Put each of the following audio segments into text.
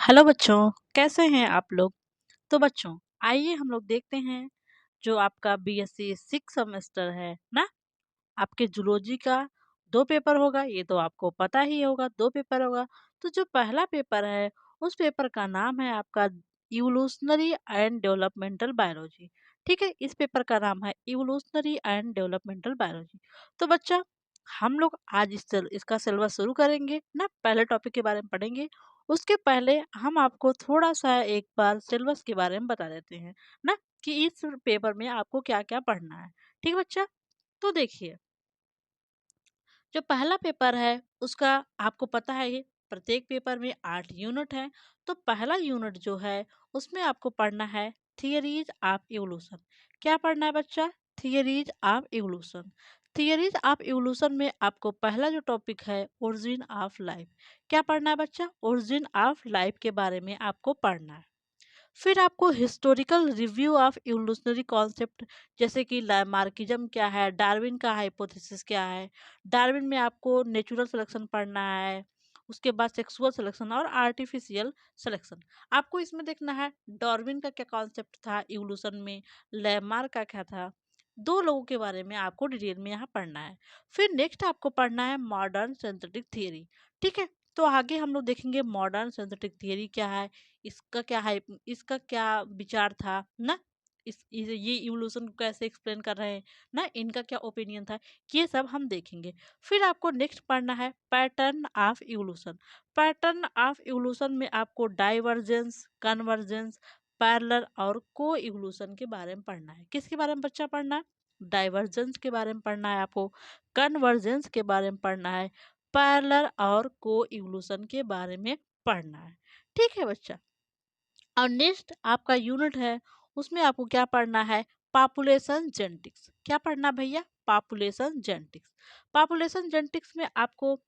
Hello बच्चों, कैसे हैं आप लोग? तो बच्चों, आइए हम लोग देखते हैं जो आपका बीएससी 6 सेमेस्टर है ना, आपके जूलॉजी का 2 पेपर होगा, ये तो आपको पता ही होगा 2 पेपर होगा। तो जो पहला पेपर है, उस पेपर का नाम है आपका इवोल्यूशनरी एंड डेवलपमेंटल बायोलॉजी। ठीक है, इस पेपर का नाम है इवोल्यूशनरी एंड डेवलपमेंटल बायोलॉजी। तो बच्चा, हम लोग आज इसका सिलेबस शुरू करेंगे ना, पहले टॉपिक के बारे में पढ़ेंगे। उसके पहले हम आपको थोड़ा-सा एक बार सिलेबस के बारे में बता देते हैं ना, कि इस पेपर में आपको क्या-क्या पढ़ना है। ठीक है बच्चा? तो देखिए, जो पहला पेपर है उसका आपको पता है, ये प्रत्येक पेपर में 8 यूनिट है। तो पहला यूनिट जो है उसमें आपको पढ़ना है थियरीज ऑफ इवोल्यूशन। क्या पढ़ना है बच्चा? Theories of evolution. Theories of evolution में आपको पहला जो टॉपिक है ओरिजिन ऑफ लाइफ। क्या पढ़ना है बच्चा? ओरिजिन ऑफ लाइफ के बारे में आपको पढ़ना है। फिर आपको historical review of evolutionary concept, जैसे कि लामार्किज्म क्या है, डार्विन का हाइपोथेसिस क्या है। डार्विन में आपको नेचुरल सिलेक्शन पढ़ना है, उसके बाद सेक्सुअल सिलेक्शन और आर्टिफिशियल सिलेक्शन। आपको इसमें देखना है डार्विन का क्या कॉन्सेप्ट था इवोल्यूशन में, लैमार्क का क्या था। दो लोगों के बारे में आपको डिटेल में यहाँ पढ़ना है। फिर नेक्स्ट आपको पढ़ना है मॉडर्न सिंथेटिक थियरी। ठीक है, तो आगे हम लोग देखेंगे मॉडर्न सिंथेटिक थियरी क्या है, इसका क्या है, इसका क्या विचार था ना, ये इवोल्यूशन को कैसे एक्सप्लेन कर रहे हैं ना, इनका क्या ओपिनियन था, ये सब हम देखेंगे। फिर आपको नेक्स्ट पढ़ना है pattern of evolution. Pattern of evolution में आपको डाइवर्जेंस, कन्वर्जेंस, पैरेलल और को इवोल्यूशन के बारे में पढ़ना है। किसके बारे में बच्चा पढ़ना है? डाइवर्जेंस के बारे में पढ़ना है आपको, कन्वर्जेंस के बारे में पढ़ना है, पैरेलल और को इवोल्यूशन के बारे में पढ़ना है। ठीक है बच्चा। और नेक्स्ट आपका यूनिट है, उसमें आपको क्या पढ़ना है? Population genetics. क्या पढ़ना भैया? Population genetics. पॉपुलेशन जेनेटिक्स में आपको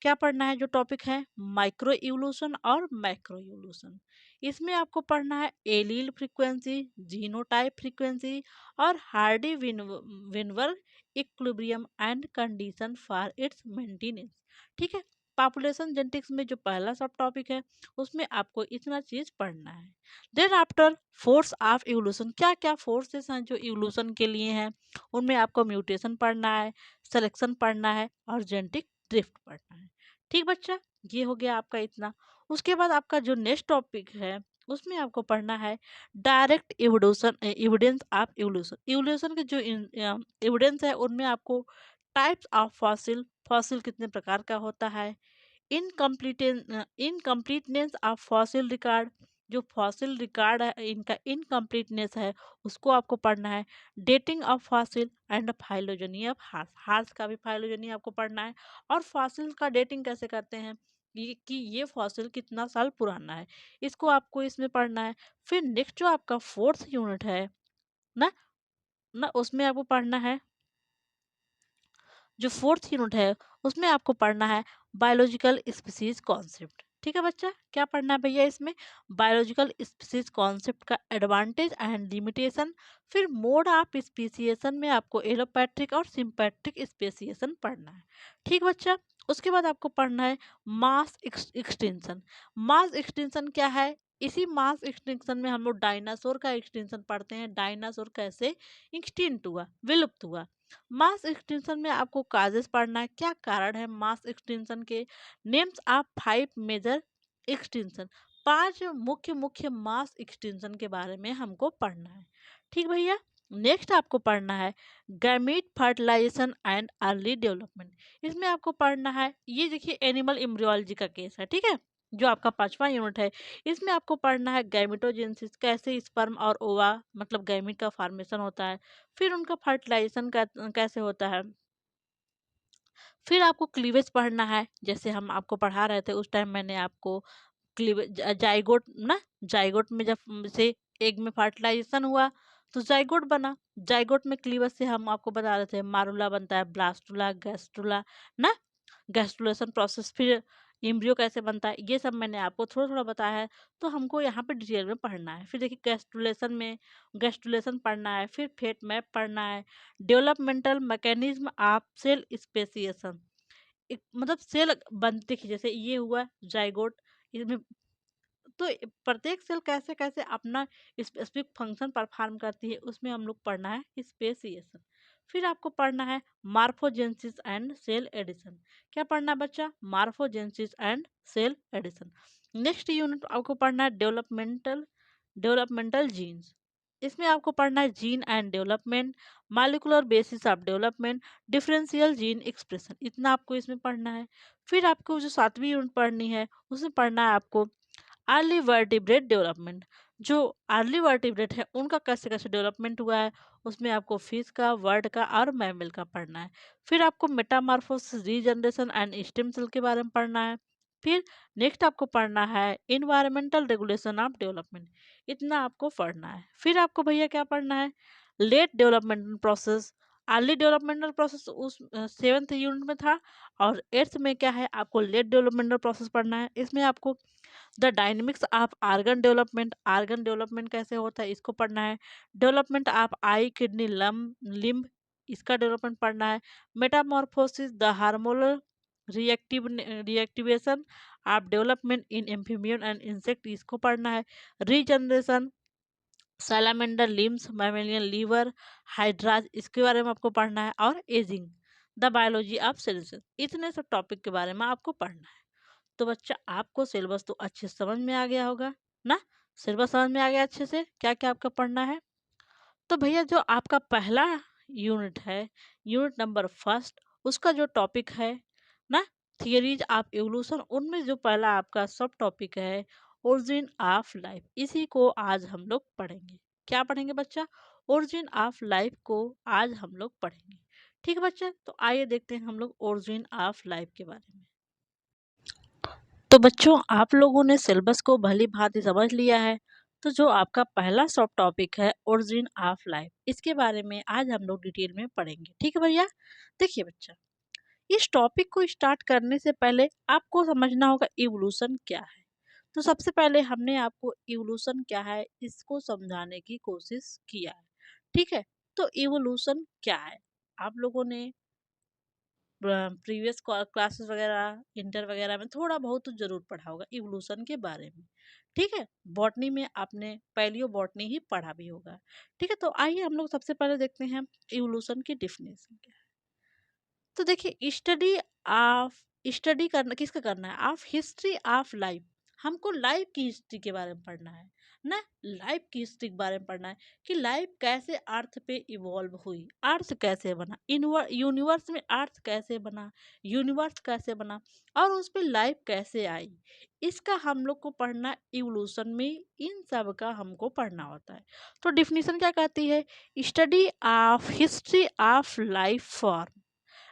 क्या पढ़ना है? जो टॉपिक है माइक्रो इवोल्यूशन और मैक्रो इवोल्यूशन। इसमें आपको पढ़ना है एलील फ्रीक्वेंसी, जीनोटाइप फ्रीक्वेंसी और Hardy Weinberg equilibrium and condition for its maintenance. ठीक है, पॉपुलेशन जेनेटिक्स में जो पहला सब टॉपिक है उसमें आपको इतना चीज पढ़ना है। Then after force of evolution, क्या क्या फोर्सेस हैं जो इवोल्यूशन के लिए हैं, उनमें आपको म्यूटेशन पढ़ना है, सिलेक्शन पढ़ना है और जेनेटिक ड्रिफ्ट पढ़ना है। ठीक बच्चा, ये हो गया आपका इतना। उसके बाद आपका जो नेक्स्ट टॉपिक है उसमें आपको पढ़ना है direct evolution, evidence of evolution. Evolution के जो एविडेंस है उनमें आपको टाइप्स ऑफ फॉसिल, फॉसिल कितने प्रकार का होता है, इनकम्प्लीटनेस ऑफ फॉसिल रिकॉर्ड, जो फॉसिल रिकॉर्ड है इनका इनकम्प्लीटनेस है उसको आपको पढ़ना है, dating of fossil and phylogeny of horse, horse का भी फाइलोजेनी आपको पढ़ना है। और फॉसिल का डेटिंग कैसे करते हैं, ये फॉसिल कितना साल पुराना है, इसको आपको इसमें पढ़ना है। फिर नेक्स्ट जो आपका फोर्थ यूनिट है ना, उसमें आपको पढ़ना है, जो फोर्थ यूनिट है उसमें आपको पढ़ना है बायोलॉजिकल स्पीसीज कॉन्सेप्ट। ठीक है बच्चा, क्या पढ़ना है भैया इसमें? बायोलॉजिकल स्पीसीज कॉन्सेप्ट का एडवांटेज एंड लिमिटेशन। फिर मोड ऑफ स्पेसिएशन में आपको एलोपैट्रिक और सिंपैट्रिक स्पेसिएशन पढ़ना है। ठीक बच्चा, उसके बाद आपको पढ़ना है मास एक्सटेंशन। मास एक्सटेंशन क्या है? इसी मास एक्सटेंशन में हम लोग डायनासोर का एक्सटेंशन पढ़ते हैं, डायनासोर कैसे एक्सटिंक्ट हुआ, विलुप्त हुआ। मास एक्सटेंशन में आपको काजेस पढ़ना है, क्या कारण है मास एक्सटेंशन के। नेम्स ऑफ 5 मेजर एक्सटेंशन, 5 मुख्य मुख्य मास एक्सटेंशन के बारे में हमको पढ़ना है। ठीक भैया, नेक्स्ट आपको पढ़ना है gamete fertilisation and early development. इसमें आपको पढ़ना है, ये देखिए एनिमल एम्ब्रियोलॉजी का केस है। ठीक है, जो आपका 5वां यूनिट है, इसमें आपको पढ़ना है गैमेटोजेनेसिस, कैसे स्पर्म और ओवा मतलब गैमीट का फॉर्मेशन होता है, फिर उनका फर्टिलाइजेशन कैसे होता है। फिर आपको क्लीवेज पढ़ना है, जैसे हम आपको पढ़ा रहे थे उस टाइम मैंने आपको क्लीवेज, जाइगोट ना, जाइगोट में जब से एग में फर्टिलाइजेशन हुआ तो जाइगोट बना, जाइगोट में क्लीवेज से हम आपको बता रहे थे मारुला बनता है, ब्लास्टुला, गैस्ट्रुला ना, गैस्ट्रुलेशन प्रोसेस, फिर एम्ब्रियो कैसे बनता है, ये सब मैंने आपको थोड़ा थोड़ा बताया है। तो हमको यहाँ पे डिटेल में पढ़ना है। फिर देखिए गैस्ट्रुलेशन में गैस्ट्रुलेशन पढ़ना है, फिर फेट मैप पढ़ना है, developmental mechanism of cell speciation, मतलब सेल बनते की, जैसे ये हुआ जाइगोट, इसमें तो प्रत्येक सेल कैसे कैसे अपना स्पेसिफिक फंक्शन परफॉर्म करती है, उसमें हम लोग पढ़ना है स्पेसिएशन। फिर आपको पढ़ना है मार्फोजेनेसिस एंड सेल एडिशन। क्या पढ़ना है बच्चा? Morphogenesis and cell addition. Next unit आपको पढ़ना है डेवलपमेंटल जीन्स। इसमें आपको पढ़ना है gene and development, molecular basis of development, differential gene expression, इतना आपको इसमें पढ़ना है। फिर आपको जो 7वीं यूनिट पढ़नी है उसमें पढ़ना है आपको अर्ली वर्टिब्रेट डेवलपमेंट। जो अर्ली वर्टिब्रेट है उनका कैसे कैसे डेवलपमेंट हुआ है, उसमें आपको फिश का, वर्ड का और मैमल का पढ़ना है। फिर आपको metamorphosis, regeneration and stem cell के बारे में पढ़ना है। फिर नेक्स्ट आपको पढ़ना है इन्वायरमेंटल रेगुलेशन ऑफ डेवलपमेंट, इतना आपको पढ़ना है। फिर आपको भैया क्या पढ़ना है? Late developmental process. Early developmental process उस 7th यूनिट में था, और 8th में क्या है, आपको लेट डेवलपमेंटल प्रोसेस पढ़ना है। इसमें आपको the dynamics of organ development कैसे होता है इसको पढ़ना है। Development of eye, kidney, limb, इसका डेवलपमेंट पढ़ना है। Metamorphosis, the hormonal reactivation of development in amphibian and insect, इसको पढ़ना है। Regeneration, salamander limbs, mammalian liver, hydras, इसके बारे में आपको पढ़ना है। और ageing, the biology of cells, इतने सब टॉपिक के बारे में आपको पढ़ना है। तो बच्चा आपको सिलेबस तो अच्छे से समझ में आ गया होगा ना? सिलेबस समझ में आ गया अच्छे से, क्या क्या आपका पढ़ना है। तो भैया जो आपका पहला यूनिट है, यूनिट नंबर फर्स्ट, उसका जो टॉपिक है ना, थियरीज ऑफ एवोल्यूशन, उनमें जो पहला आपका सब टॉपिक है ओरिजिन ऑफ लाइफ, इसी को आज हम लोग पढ़ेंगे। क्या पढ़ेंगे बच्चा? ओरिजिन ऑफ लाइफ को आज हम लोग पढ़ेंगे। ठीक है बच्चा, तो आइए देखते हैं हम लोग ओरिजिन ऑफ लाइफ के बारे में। तो बच्चों आप लोगों ने सिलेबस को भली भांति समझ लिया है। तो जो आपका पहला सब टॉपिक है ओरिजिन ऑफ लाइफ, इसके बारे में आज हम लोग डिटेल में पढ़ेंगे। ठीक है भैया? देखिए बच्चा, इस टॉपिक को स्टार्ट करने से पहले आपको समझना होगा इवोल्यूशन क्या है। तो सबसे पहले हमने आपको इवोल्यूशन क्या है इसको समझाने की कोशिश किया है। ठीक है? तो इवोल्यूशन क्या है, आप लोगों ने प्रीवियस क्लासेस वगैरह इंटर वगैरह में थोड़ा बहुत तो जरूर पढ़ा होगा इवोल्यूशन के बारे में। ठीक है? बॉटनी में आपने पैलियो बॉटनी ही पढ़ा भी होगा। ठीक है? तो आइए हम लोग सबसे पहले देखते हैं इवोल्यूशन की डिफिनेशन क्या है। तो देखिए, स्टडी करना किसका करना है? Of history of life. हमको लाइफ की हिस्ट्री के बारे में पढ़ना है ना, लाइफ की हिस्ट्री के बारे में पढ़ना है कि लाइफ कैसे अर्थ पे इवॉल्व हुई, अर्थ कैसे बना, यूनिवर्स में अर्थ कैसे बना, यूनिवर्स कैसे बना, और उस पे लाइफ कैसे आई, इसका हम लोग को पढ़ना इवोल्यूशन में। इन सब का हमको पढ़ना होता है। तो डिफिनीशन क्या कहती है? Study of history of life form,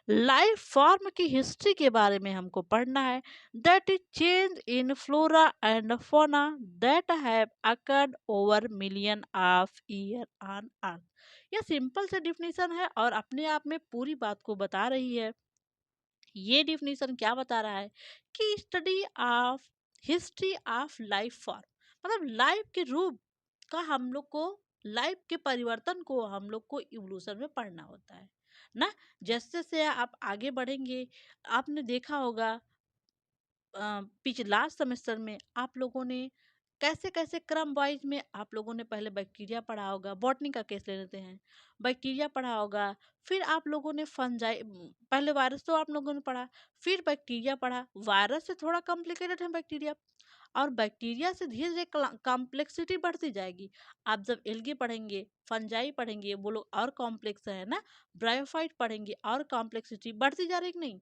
life form की हिस्ट्री के बारे में हमको पढ़ना है। That is change in flora and fauna that have occurred over million of year on अर्थ। यह सिंपल से डिफिनीशन है और अपने आप में पूरी बात को बता रही है। ये डिफिनीशन क्या बता रहा है कि study of history of life form, मतलब लाइफ के रूप का हम लोग को, लाइफ के परिवर्तन को हम लोग को इवोल्यूशन में पढ़ना होता है ना। जैसे जैसे आप आगे बढ़ेंगे, आपने देखा होगा पिछले लास्ट सेमेस्टर में आप लोगों ने कैसे कैसे क्रम वाइज में आप लोगों ने पहले बैक्टीरिया पढ़ा होगा, बॉटनी का केस ले लेते हैं, बैक्टीरिया पढ़ा होगा। फिर आप लोगों ने फंजाई, पहले वायरस तो आप लोगों ने पढ़ा, फिर बैक्टीरिया पढ़ा। वायरस से थोड़ा कॉम्प्लिकेटेड है बैक्टीरिया, और बैक्टीरिया से धीरे धीरे कॉम्प्लेक्सिटी बढ़ती जाएगी। आप जब एल्गी पढ़ेंगे, फंजाई पढ़ेंगे, वो लोग और कॉम्प्लेक्स है ना, ब्रायोफाइट पढ़ेंगे और कॉम्प्लेक्सिटी बढ़ती जा रही कि नहीं।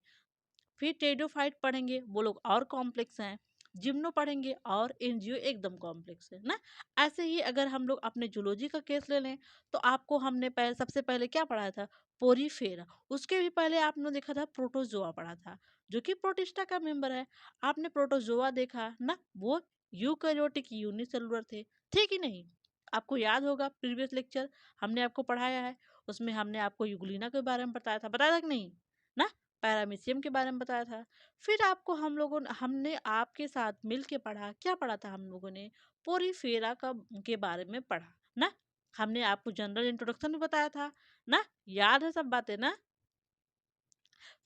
फिर टेडोफाइट पढ़ेंगे, वो लोग और कॉम्प्लेक्स हैं। जिम्नो पढ़ेंगे और एनजीओ एकदम कॉम्प्लेक्स है ना। ऐसे ही अगर हम लोग अपने जूलॉजी का केस ले लें, तो आपको हमने पहले सबसे पहले क्या पढ़ाया था? पोरीफेरा। उसके भी पहले आपने देखा था प्रोटोजोआ पढ़ा था, जो कि प्रोटिस्टा का मेंबर है। आपने प्रोटोजोआ देखा ना, वो यूकैरियोटिक यूनिसेलुलर थे कि नहीं? आपको याद होगा प्रीवियस लेक्चर हमने आपको पढ़ाया है, उसमें हमने आपको यूग्लिना के बारे में बताया था कि नहीं ना, पैरामीशियम के बारे में बताया था। फिर आपको हम लोगों ने, हमने आपके साथ मिल के पढ़ा, क्या पढ़ा था हम लोगों ने? पोरीफेरा का के बारे में पढ़ा ना। हमने आपको जनरल इंट्रोडक्शन भी बताया था ना, याद है सब बातें ना।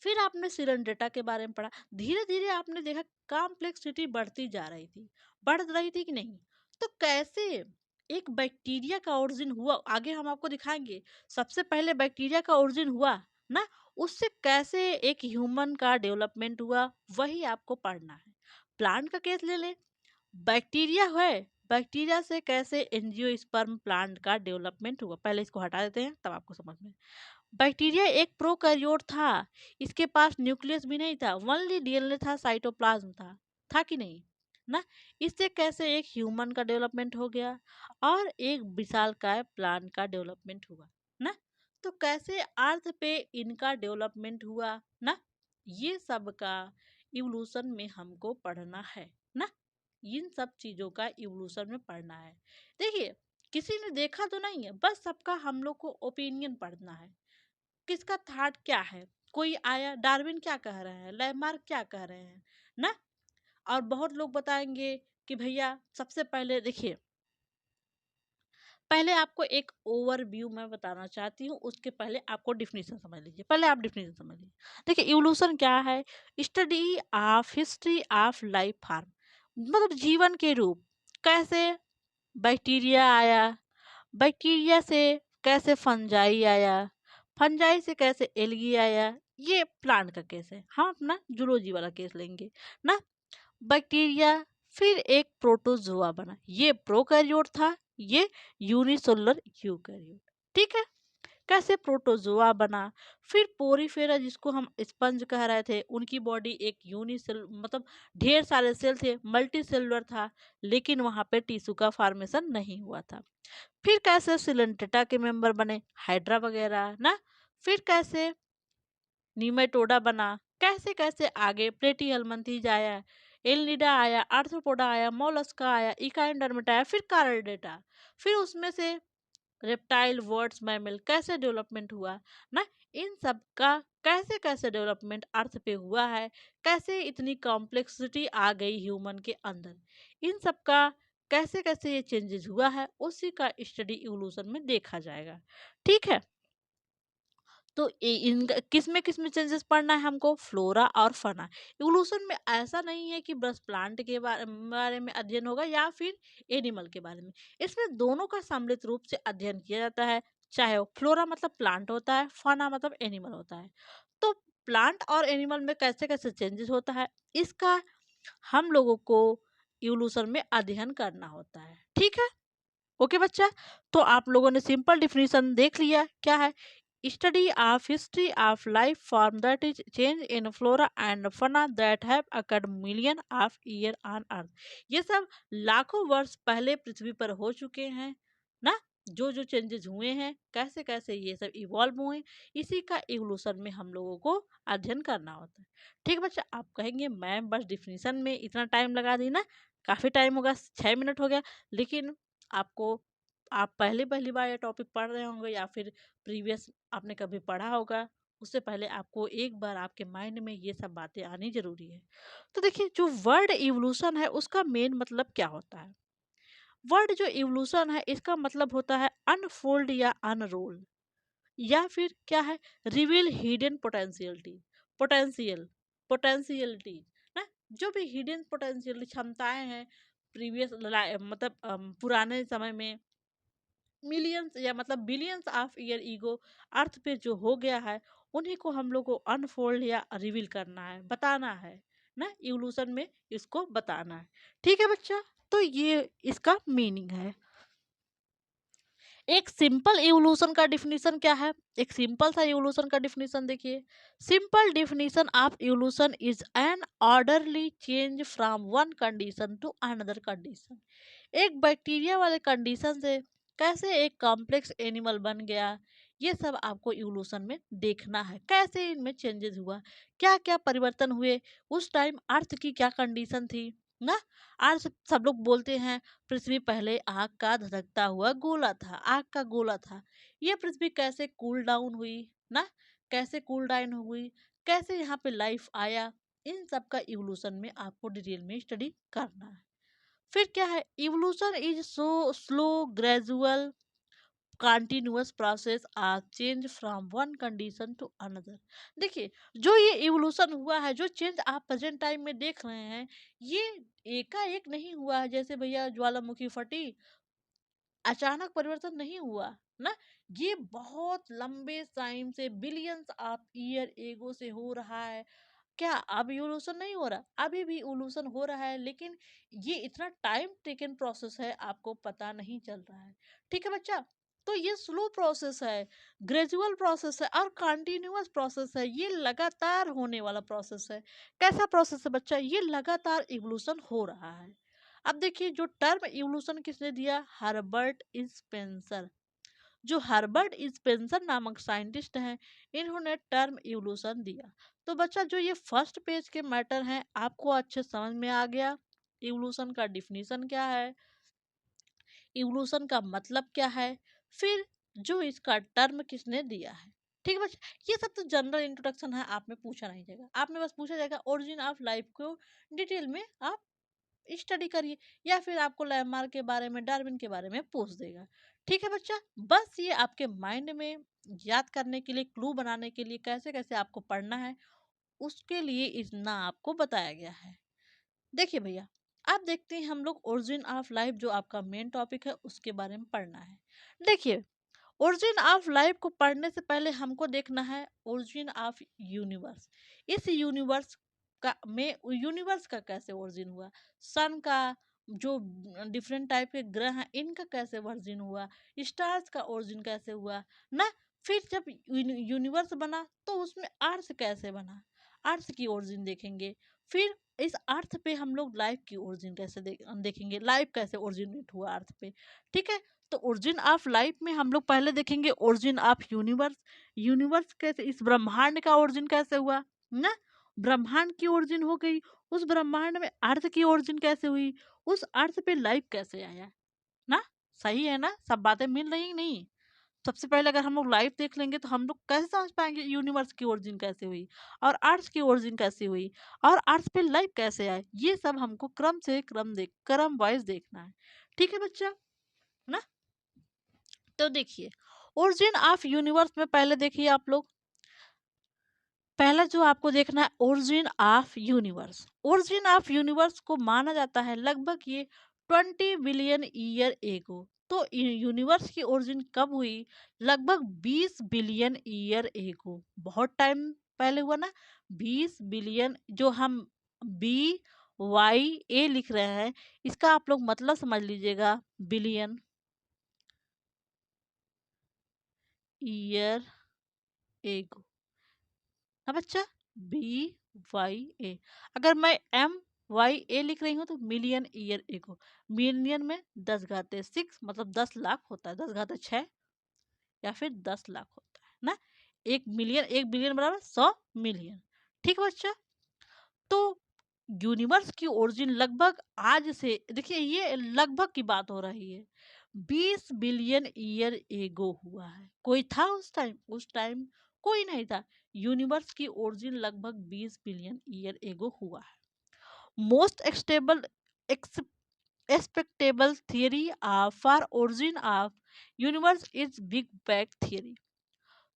फिर आपने सिलेंड्रेटा के बारे में पढ़ा, धीरे धीरे आपने देखा कॉम्प्लेक्सिटी बढ़ती जा रही थी, बढ़ रही थी कि नहीं। तो कैसे एक बैक्टीरिया का ओरिजिन हुआ, आगे हम आपको दिखाएंगे। सबसे पहले बैक्टीरिया का ओरिजिन हुआ ना, उससे कैसे एक ह्यूमन का डेवलपमेंट हुआ, वही आपको पढ़ना है। प्लांट का केस ले ले, बैक्टीरिया है, बैक्टीरिया से कैसे एंजियोस्पर्म प्लांट का डेवलपमेंट हुआ। पहले इसको हटा देते हैं तब आपको समझ में। बैक्टीरिया एक प्रोकैरियोट था, इसके पास न्यूक्लियस भी नहीं था, ओनली डीएनए था, साइटोप्लाज्म था कि नहीं ना। इससे कैसे एक ह्यूमन का डेवलपमेंट हो गया और एक विशालकाय प्लांट का डेवलपमेंट हुआ ना। तो कैसे अर्थ पे इनका डेवलपमेंट हुआ ना, ये सब का इवोल्यूशन में हमको पढ़ना है ना। इन सब चीजों का इवोल्यूशन में पढ़ना है। देखिए, किसी ने देखा तो नहीं है, बस सबका हम लोग को ओपिनियन पढ़ना है, किसका थॉट क्या है। कोई आया डार्विन क्या कह रहे हैं, लैमार्क क्या कह रहे हैं ना। और बहुत लोग बताएंगे कि भैया सबसे पहले देखिए, पहले आपको एक ओवरव्यू मैं बताना चाहती हूँ, उसके पहले आपको डिफिनीशन समझ लीजिए। पहले आप डिफिनीशन समझ लीजिए। देखिए, इवोल्यूशन क्या है? Study of history of life form, मतलब जीवन के रूप। कैसे बैक्टीरिया आया, बैक्टीरिया से कैसे फंजाई आया, फंजाई से कैसे एल्गी आया। ये प्लांट का केस है, हम अपना जूलॉजी वाला केस लेंगे ना। बैक्टीरिया, फिर एक प्रोटोजोआ बना, ये प्रोकैरियोट था, ये यूनिसेलुलर यूकैरियोट। ठीक है, कैसे प्रोटोजोआ बना। फिर पोरीफेरा, जिसको हम स्पंज कह रहे थे, उनकी बॉडी एक यूनिसेल मतलब ढेर सारे सेल थे, मल्टी सेलुलर था, लेकिन वहां पे टिश्यू का फॉर्मेशन नहीं हुआ था। फिर कैसे सिलेंटेटा के मेंबर बने, हाइड्रा वगैरह ना। फिर कैसे निमेटोडा बना, कैसे कैसे आगे प्लेटीहेल्मिन्थेस आया, एलिनिडा आया, आर्थ्रोपोडा आया, मोलस्का आया, इकाइनडर्मेटा आया, फिर कार्डेटा। फिर उसमें से रेप्टाइल, वर्ड्स, मैमल कैसे डेवलपमेंट हुआ ना। इन सब का कैसे कैसे डेवलपमेंट अर्थ पे हुआ है, कैसे इतनी कॉम्प्लेक्सिटी आ गई ह्यूमन के अंदर, इन सब का कैसे कैसे ये चेंजेस हुआ है, उसी का स्टडी इवोल्यूशन में देखा जाएगा। ठीक है, तो इन किस में चेंजेस पढ़ना है हमको, फ्लोरा और फना। इवोल्यूशन में ऐसा नहीं है कि बस प्लांट के बारे में अध्ययन होगा या फिर एनिमल के बारे में, इसमें दोनों का सम्मिलित रूप से अध्ययन किया जाता है। चाहे वो फ्लोरा मतलब प्लांट होता है, फना मतलब एनिमल होता है। तो प्लांट और एनिमल में कैसे कैसे चेंजेस होता है, इसका हम लोगों को इवोल्यूशन में अध्ययन करना होता है। ठीक है, ओके बच्चा। तो आप लोगों ने सिंपल डिफिनीशन देख लिया क्या है। Study of history of life form that is change in flora and fauna that have occurred million of year on earth. ये सब लाखों वर्ष पहले पृथ्वी पर हो चुके हैं ना। जो जो चेंजेस हुए हैं, कैसे कैसे ये सब इवॉल्व हुए, इसी का इवोल्यूशन में हम लोगों को अध्ययन करना होता है। ठीक बच्चा, आप कहेंगे मैम बस डिफिनीशन में इतना टाइम लगा दी ना, काफ़ी टाइम होगा, 6 मिनट हो गया। लेकिन आपको, आप पहले पहली बार ये टॉपिक पढ़ रहे होंगे या फिर प्रीवियस आपने कभी पढ़ा होगा, उससे पहले आपको एक बार आपके माइंड में ये सब बातें आनी जरूरी है। तो देखिए, जो वर्ड इवोल्यूशन है उसका मेन मतलब क्या होता है। वर्ड जो इवोल्यूशन है इसका मतलब होता है अनफोल्ड या अनरोल, या फिर क्या है, reveal hidden potentiality, potential potentiality ना। जो भी हिडन पोटेंशियल क्षमताएं हैं प्रीवियस मतलब पुराने समय में मिलियंस या मतलब बिलियंस ऑफ ईयर ईगो अर्थ पे जो हो गया है, उन्हीं को हम लोग को अनफोल्ड या रिवील करना है, बताना है ना। इवोल्यूशन में इसको बताना है। ठीक है बच्चा, तो ये इसका मीनिंग है। एक सिंपल इवोल्यूशन का डिफिनीशन क्या है, एक सिंपल सा इवोल्यूशन का डिफिनीशन देखिए। Simple definition of evolution is an orderly change from one condition to another condition. एक बैक्टीरिया वाले कंडीशन से कैसे एक कॉम्प्लेक्स एनिमल बन गया, ये सब आपको इवोल्यूशन में देखना है। कैसे इनमें चेंजेस हुआ, क्या क्या परिवर्तन हुए, उस टाइम अर्थ की क्या कंडीशन थी ना। आज सब लोग बोलते हैं पृथ्वी पहले आग का धधकता हुआ गोला था, आग का गोला था। ये पृथ्वी कैसे कूल डाउन हुई ना, कैसे कूल डाउन हुई, कैसे यहाँ पे लाइफ आया, इन सब का इवोल्यूशन में आपको डिटेल में स्टडी करना है। फिर क्या है, evolution is so slow gradual continuous process are change from one condition to another. देखिए, जो ये इवोल्यूशन हुआ है, जो चेंज आप प्रेजेंट टाइम में देख रहे हैं, ये एकाएक नहीं हुआ है। जैसे भैया ज्वालामुखी फटी, अचानक परिवर्तन नहीं हुआ ना। ये बहुत लंबे टाइम से, बिलियंस ऑफ ईयर एगो से हो रहा है। क्या अब इवोल्यूशन नहीं हो रहा? अभी भी इवोल्यूशन हो रहा है, लेकिन ये इतना टाइम टेकन प्रोसेस है, आपको पता नहीं चल रहा है। ठीक है बच्चा? तो ये स्लो प्रोसेस है, ग्रेजुअल प्रोसेस है और कंटिन्यूअस प्रोसेस है। ये लगातार होने वाला प्रोसेस है। कैसा प्रोसेस है बच्चा? ये लगातार इवोल्यूशन हो रहा है। अब देखिए, जो टर्म इवोल्यूशन किसने दिया? Herbert Spencer. जो हर्बर्ट स्पेंसर नामक साइंटिस्ट हैं, इन्होंने टर्म इवोल्यूशन दिया। तो बच्चा, जो ये फर्स्ट पेज के मैटर हैं, आपको अच्छे समझ में आ गया। इवोल्यूशन का डिफिनीशन क्या है, इवोल्यूशन का मतलब क्या है, फिर जो इसका टर्म किसने दिया है। ठीक है बच्चा, ये सब तो जनरल इंट्रोडक्शन है, आप में पूछा नहीं जाएगा। आप में बस पूछा जाएगा ओरिजिन ऑफ लाइफ को डिटेल में आप स्टडी करिए, या फिर आपको लैमार्क के बारे में, डार्विन के बारे में पूछ देगा। ठीक है बच्चा, बस ये आपके माइंड में याद करने के लिए, क्लू बनाने के लिए, कैसे कैसे आपको पढ़ना है, उसके लिए इतना आपको बताया गया है। देखिए भैया, आप देखते हैं हम लोग ओरिजिन ऑफ लाइफ, जो आपका मेन टॉपिक है, उसके बारे में पढ़ना है। देखिए, ओरिजिन ऑफ लाइफ को पढ़ने से पहले हमको देखना है ओरिजिन ऑफ यूनिवर्स। इस यूनिवर्स का में यूनिवर्स का कैसे ओरिजिन हुआ, सन का, जो डिफरेंट टाइप के ग्रह हैं, इनका कैसे ओरिजिन हुआ, स्टार्स का ओरिजिन कैसे हुआ ना। फिर जब यूनिवर्स बना, तो उसमें अर्थ कैसे बना, अर्थ की ओरिजिन देखेंगे। फिर इस अर्थ पे हम लोग लाइफ की ओरिजिन कैसे देखेंगे, लाइफ कैसे ओरिजिनेट हुआ अर्थ पे। ठीक है, तो ओरिजिन ऑफ लाइफ में हम लोग पहले देखेंगे ओरिजिन ऑफ यूनिवर्स। यूनिवर्स कैसे, इस ब्रह्मांड का ओरिजिन कैसे हुआ ना। ब्रह्मांड की ओरिजिन हो गई, उस ब्रह्मांड में अर्थ की ओरिजिन कैसे हुई, उस अर्थ पे लाइफ कैसे आया ना। सही है ना, सब बातें मिल रही नहीं। सबसे पहले अगर हम लोग लाइफ देख लेंगे, तो हम लोग कैसे समझ पाएंगे यूनिवर्स की ओरिजिन कैसे हुई, और अर्थ की ओरिजिन कैसे हुई, और अर्थ पे लाइफ कैसे आए। ये सब हमको क्रम से क्रम वाइज देखना है। ठीक है बच्चा ना। तो देखिए, ओरिजिन ऑफ यूनिवर्स में पहले देखिए आप लोग, पहला जो आपको देखना है origin of universe. Origin of universe को माना जाता है लगभग ये 20 बिलियन ईयर एगो। तो यूनिवर्स की ओरिजिन कब हुई? लगभग 20 बिलियन ईयर एगो। बहुत टाइम पहले हुआ ना। 20 बिलियन, जो हम BYA लिख रहे हैं, इसका आप लोग मतलब समझ लीजिएगा, बिलियन ईयर एगो ना बच्चा। BYA, अगर मैं MYA लिख रही हूँ, तो मिलियन ईयर एगो। मिलियन में 10⁻6 मतलब 10 लाख होता है, 10⁻6 या फिर 10 लाख होता है ना। 1 मिलियन, 1 बिलियन बराबर 100 मिलियन। ठीक है बच्चा। तो यूनिवर्स की ओरिजिन लगभग, आज से देखिए, ये लगभग की बात हो रही है, 20 बिलियन ईयर एगो हुआ है। कोई था उस टाइम? उस टाइम कोई नहीं था। यूनिवर्स की ओरिजिन लगभग 20 बिलियन ईयर एगो हुआ है। Most acceptable expectable theory for origin of universe is big bang theory.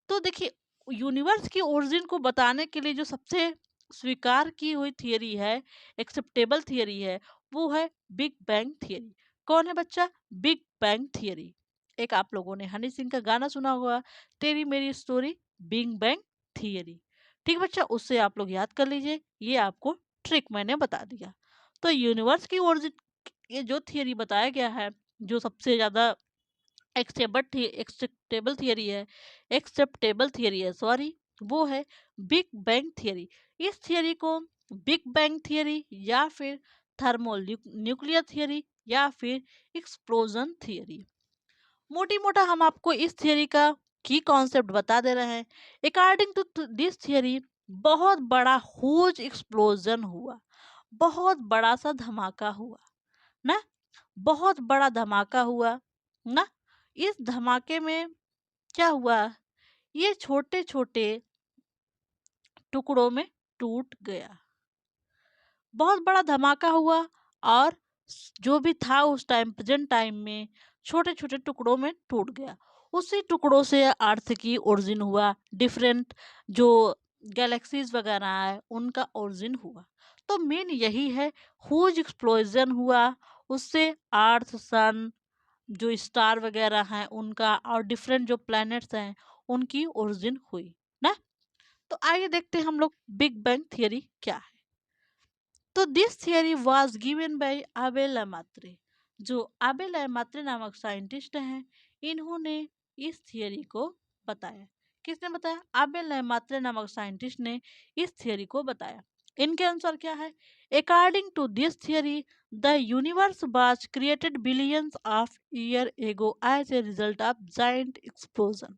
तो देखिए, यूनिवर्स की ओरिजिन को बताने के लिए जो सबसे स्वीकार की हुई थियरी है, एक्सेप्टेबल थियरी है, वो है बिग बैंग थियरी। कौन है बच्चा? Big bang theory. एक आप लोगों ने हनी सिंह का गाना सुना होगा, तेरी मेरी स्टोरी, बिग बैंग थियरी। ठीक है बच्चा, उससे आप लोग याद कर लीजिए, ये आपको ट्रिक मैंने बता दिया। तो यूनिवर्स की ओरिजिन, ये जो थियरी बताया गया है, जो सबसे ज्यादा एक्सेप्टेबल थियरी है, सॉरी, वो है बिग बैंग थियरी। इस थियरी को बिग बैंग थियरी, या फिर थर्मो न्यूक्लियर थियरी, या फिर एक्सप्लोजन थियरी, मोटी मोटा हम आपको इस थियरी का की कॉन्सेप्ट बता दे रहे हैं। अकॉर्डिंग टू दिस थियरी, बहुत बड़ा ह्यूज एक्सप्लोजन हुआ, बहुत बड़ा सा धमाका हुआ ना, बहुत बड़ा धमाका हुआ ना। इस धमाके में क्या हुआ? ये छोटे छोटे टुकड़ों में टूट गया। बहुत बड़ा धमाका हुआ, और जो भी था उस टाइम, प्रेजेंट टाइम में, छोटे छोटे टुकड़ों में टूट गया। उसी टुकड़ों से अर्थ की ओरिजिन हुआ, डिफरेंट जो गैलेक्सीज वगैरह है उनका ओरिजिन हुआ। तो मेन यही है, हुज एक्सप्लोजन हुआ, उससे अर्थ, सन, जो स्टार वगैरह हैं उनका और डिफरेंट जो प्लैनेट्स हैं उनकी ओरिजिन हुई ना। तो आइए देखते हैं हम लोग बिग बैंग थियरी क्या है। तो this theory was given by Abbe Lemaitre. जो आबे लैमात्रे नामक साइंटिस्ट हैं, इन्होंने इस थियरी को बताया। किसने बताया? आबे लैमात्रे नामक साइंटिस्ट ने इस थियरी को बताया। इनके अनुसार क्या है? According to this theory the universe was created billions of year ago as a result of giant explosion.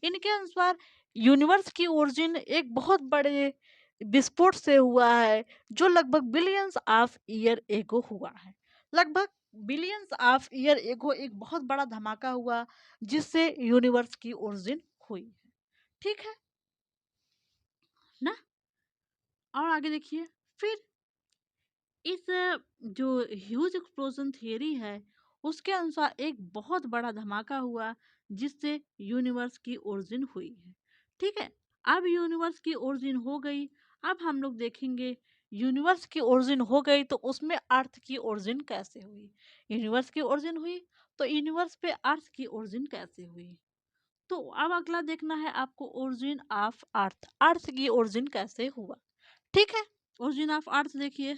इनके अनुसार यूनिवर्स की ओरिजिन एक बहुत बड़े विस्फोट से हुआ है, जो लगभग बिलियंस ऑफ ईयर एगो हुआ है। लगभग बिलियंस ऑफ ईयर एगो एक बहुत बड़ा धमाका हुआ, जिससे यूनिवर्स की ओरिजिन हुई है। ठीक है ना। और आगे देखिए, फिर इस जो ह्यूज एक्सप्लोजन थियरी है, उसके अनुसार एक बहुत बड़ा धमाका हुआ, जिससे यूनिवर्स की ओरिजिन हुई है। ठीक है, अब यूनिवर्स की ओरिजिन हो गई। अब हम लोग देखेंगे, यूनिवर्स की ओरिजिन हो गई तो उसमें अर्थ की ओरिजिन कैसे हुई। यूनिवर्स की ओरिजिन हुई तो यूनिवर्स पे अर्थ की ओरिजिन कैसे हुई। तो अब अगला देखना है आपको, ओरिजिन ऑफ अर्थ, अर्थ की ओरिजिन कैसे हुआ। ठीक है, ओरिजिन ऑफ अर्थ देखिए।